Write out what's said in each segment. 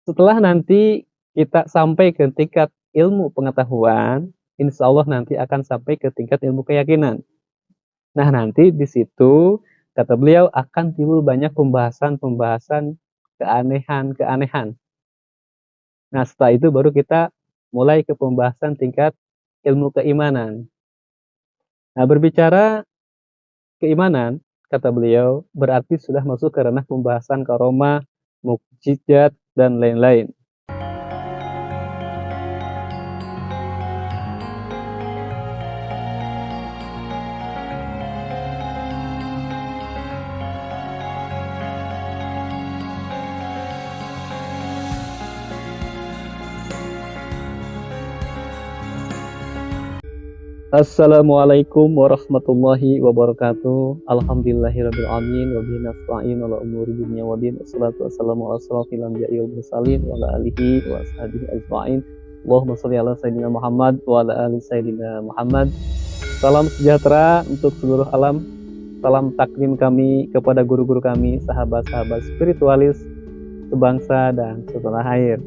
Setelah nanti kita sampai ke tingkat ilmu pengetahuan, insya Allah nanti akan sampai ke tingkat ilmu keyakinan. Nah, nanti di situ kata beliau akan timbul banyak pembahasan-pembahasan keanehan-keanehan. Nah, setelah itu baru kita mulai ke pembahasan tingkat ilmu keimanan. Nah, berbicara keimanan, kata beliau, berarti sudah masuk ke ranah pembahasan karomah, mukjizat, dan lain-lain. Assalamualaikum warahmatullahi wabarakatuh. Alhamdulillahirabbil alamin wa bihi nasta'in ala umuri dunya waddin. Wassalatu wassalamu ala asrofil anbiya'i wal mursalin wa ala alihi wa ashabihi ajma'in. Allahumma shalli ala sayyidina Muhammad wa ala ali sayyidina Muhammad. Salam sejahtera untuk seluruh alam. Salam takdim kami kepada guru-guru kami, sahabat-sahabat spiritualis sebangsa dan setanah air.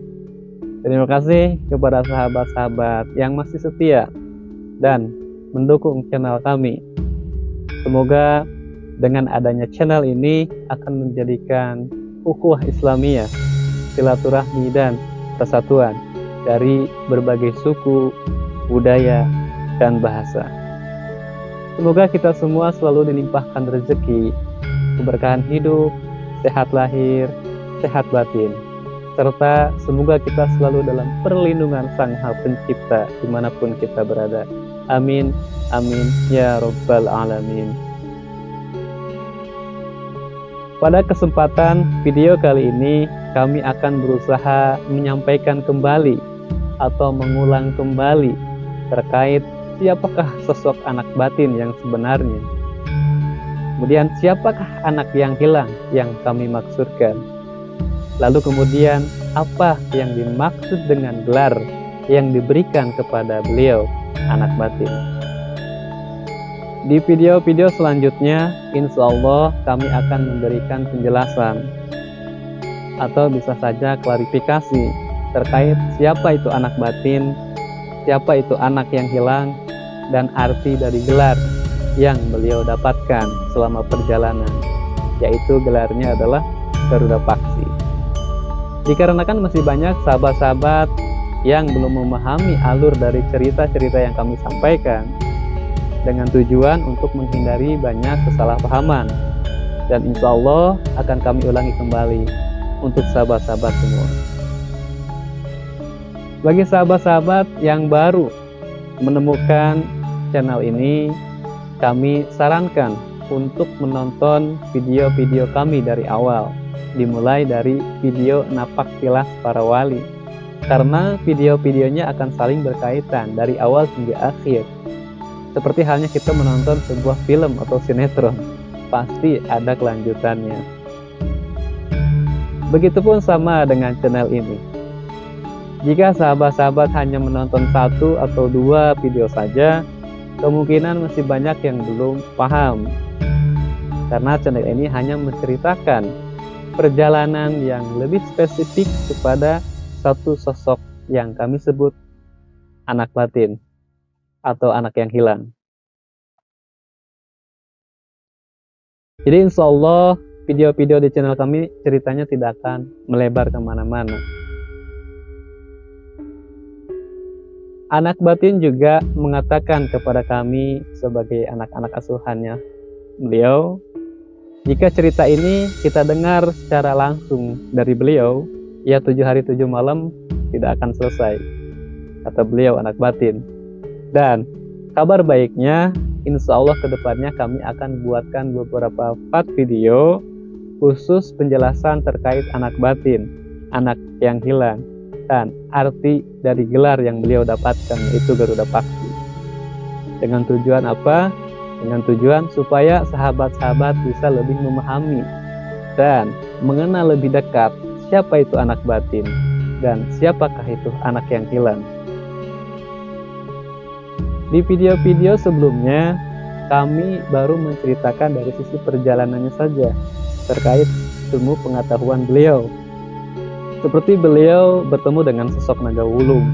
Terima kasih kepada sahabat-sahabat yang masih setia dan mendukung channel kami. Semoga dengan adanya channel ini akan menjadikan ukhuwah Islamiyah, silaturahmi dan persatuan dari berbagai suku, budaya, dan bahasa. Semoga kita semua selalu dilimpahkan rezeki, keberkahan hidup, sehat lahir, sehat batin, serta semoga kita selalu dalam perlindungan Sang Maha Pencipta dimanapun kita berada. Amin, amin, ya Rabbal Alamin. Pada kesempatan video kali ini, kami akan berusaha menyampaikan kembali atau mengulang kembali terkait siapakah sosok anak batin yang sebenarnya. Kemudian siapakah anak yang hilang yang kami maksudkan. Lalu kemudian apa yang dimaksud dengan gelar yang diberikan kepada beliau, anak batin. Di video-video selanjutnya, insya Allah kami akan memberikan penjelasan atau bisa saja klarifikasi terkait siapa itu anak batin, siapa itu anak yang hilang, dan arti dari gelar yang beliau dapatkan selama perjalanan, yaitu gelarnya adalah Garuda Paksi. Dikarenakan masih banyak sahabat-sahabat yang belum memahami alur dari cerita-cerita yang kami sampaikan, dengan tujuan untuk menghindari banyak kesalahpahaman, dan insya Allah akan kami ulangi kembali untuk sahabat-sahabat semua. Bagi sahabat-sahabat yang baru menemukan channel ini, kami sarankan untuk menonton video-video kami dari awal, dimulai dari video Napak Tilas Para Wali, karena video-videonya akan saling berkaitan dari awal hingga akhir. Seperti halnya kita menonton sebuah film atau sinetron, pasti ada kelanjutannya. Begitupun sama dengan channel ini. Jika sahabat-sahabat hanya menonton satu atau dua video saja, kemungkinan masih banyak yang belum paham. Karena channel ini hanya menceritakan perjalanan yang lebih spesifik kepada satu sosok yang kami sebut anak batin atau anak yang hilang. Jadi insya Allah video-video di channel kami ceritanya tidak akan melebar kemana-mana. Anak batin juga mengatakan kepada kami sebagai anak-anak asuhannya beliau, jika cerita ini kita dengar secara langsung dari beliau, ya 7 hari 7 malam tidak akan selesai, kata beliau anak batin. Dan kabar baiknya, insya Allah kedepannya kami akan buatkan beberapa part video khusus penjelasan terkait anak batin, anak yang hilang, dan arti dari gelar yang beliau dapatkan, yaitu Garuda Paksi. Dengan tujuan apa? Dengan tujuan supaya sahabat-sahabat bisa lebih memahami dan mengenal lebih dekat siapa itu anak batin dan siapakah itu anak yang hilang. Di video-video sebelumnya, kami baru menceritakan dari sisi perjalanannya saja terkait ilmu pengetahuan beliau. Seperti beliau bertemu dengan sosok naga wulung,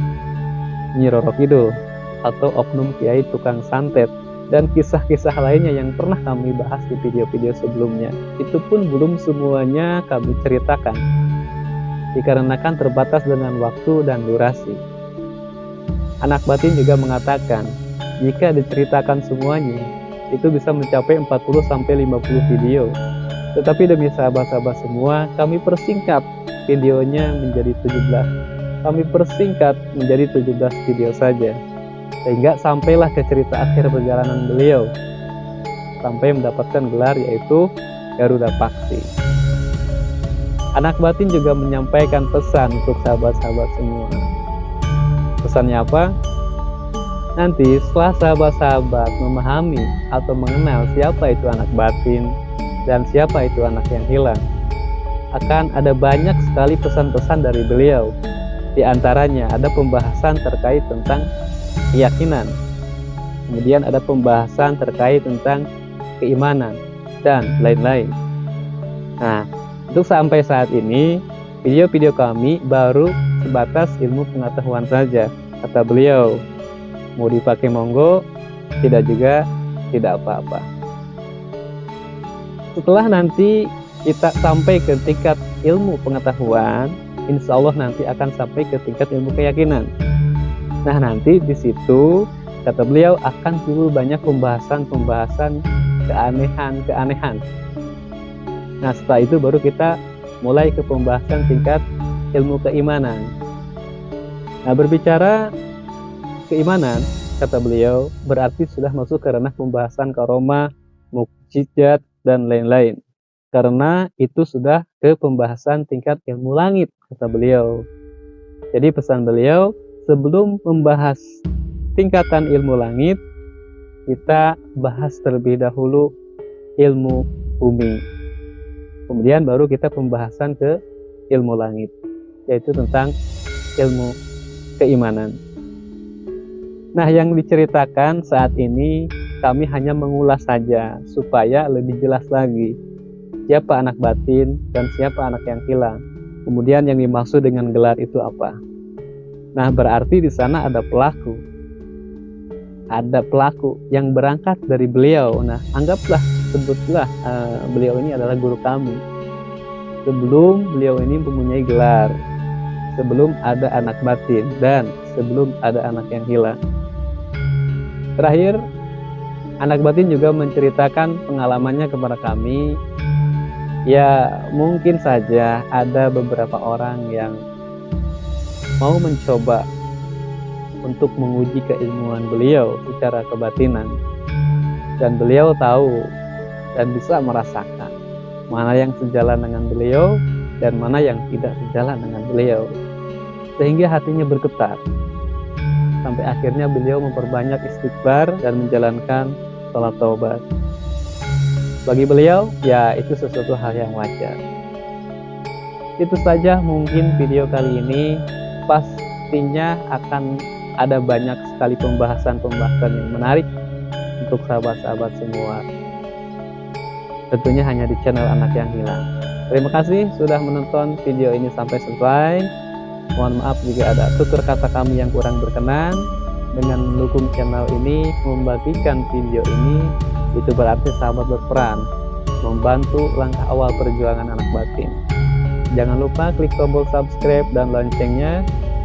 Nyi Roro Kidul, atau oknum kiai tukang santet, dan kisah-kisah lainnya yang pernah kami bahas di video-video sebelumnya. Itu pun belum semuanya kami ceritakan, dikarenakan terbatas dengan waktu dan durasi. Anak batin juga mengatakan, jika diceritakan semuanya, itu bisa mencapai 40-50 video. Tetapi demi sahabat-sahabat semua, kami persingkat videonya menjadi 17. Kami persingkat menjadi 17 video saja. Sehingga sampailah ke cerita akhir perjalanan beliau, sampai mendapatkan gelar yaitu Garuda Paksi. Anak batin juga menyampaikan pesan untuk sahabat-sahabat semua. Pesannya apa? Nanti setelah sahabat-sahabat memahami atau mengenal siapa itu anak batin dan siapa itu anak yang hilang, akan ada banyak sekali pesan-pesan dari beliau. Di antaranya ada pembahasan terkait tentang keyakinan, kemudian ada pembahasan terkait tentang keimanan, dan lain-lain. Nah, untuk sampai saat ini, video-video kami baru sebatas ilmu pengetahuan saja, kata beliau. Mau dipakai monggo, tidak juga tidak apa-apa. Setelah nanti kita sampai ke tingkat ilmu pengetahuan, insya Allah nanti akan sampai ke tingkat ilmu keyakinan. Nah, nanti di situ kata beliau akan timbul banyak pembahasan keanehan. Nah, setelah itu baru kita mulai ke pembahasan tingkat ilmu keimanan. Nah, berbicara keimanan, kata beliau, berarti sudah masuk ke ranah pembahasan karomah, mukjizat, dan lain-lain. Karena itu sudah ke pembahasan tingkat ilmu langit, kata beliau. Jadi pesan beliau, sebelum membahas tingkatan ilmu langit, kita bahas terlebih dahulu ilmu bumi. Kemudian baru kita pembahasan ke ilmu langit, yaitu tentang ilmu keimanan. Nah, yang diceritakan saat ini kami hanya mengulas saja supaya lebih jelas lagi siapa anak batin dan siapa anak yang hilang. Kemudian yang dimaksud dengan gelar itu apa? Nah, berarti di sana ada pelaku. Ada pelaku yang berangkat dari beliau. Nah, anggaplah, sebutlah beliau ini adalah guru kami. Sebelum beliau ini mempunyai gelar, sebelum ada anak batin, dan sebelum ada anak yang hilang. Terakhir, anak batin juga menceritakan pengalamannya kepada kami. Ya, mungkin saja ada beberapa orang yang mau mencoba untuk menguji keilmuan beliau secara kebatinan, dan beliau tahu dan bisa merasakan mana yang sejalan dengan beliau dan mana yang tidak sejalan dengan beliau, sehingga hatinya bergetar. Sampai akhirnya beliau memperbanyak istighfar dan menjalankan sholat taubat. Bagi beliau, ya itu sesuatu hal yang wajar. Itu saja mungkin video kali ini. Pastinya akan ada banyak sekali pembahasan-pembahasan yang menarik untuk sahabat-sahabat semua. Tentunya hanya di channel Anak Yang Hilang. Terima kasih sudah menonton video ini sampai selesai. Mohon maaf jika ada tutur kata kami yang kurang berkenan. Dengan mendukung channel ini, membagikan video ini, itu berarti sahabat berperan membantu langkah awal perjuangan anak batin. Jangan lupa klik tombol subscribe dan loncengnya.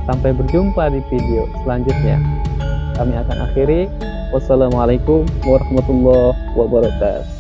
Sampai berjumpa di video selanjutnya. Kami akan akhiri. Wassalamualaikum warahmatullahi wabarakatuh.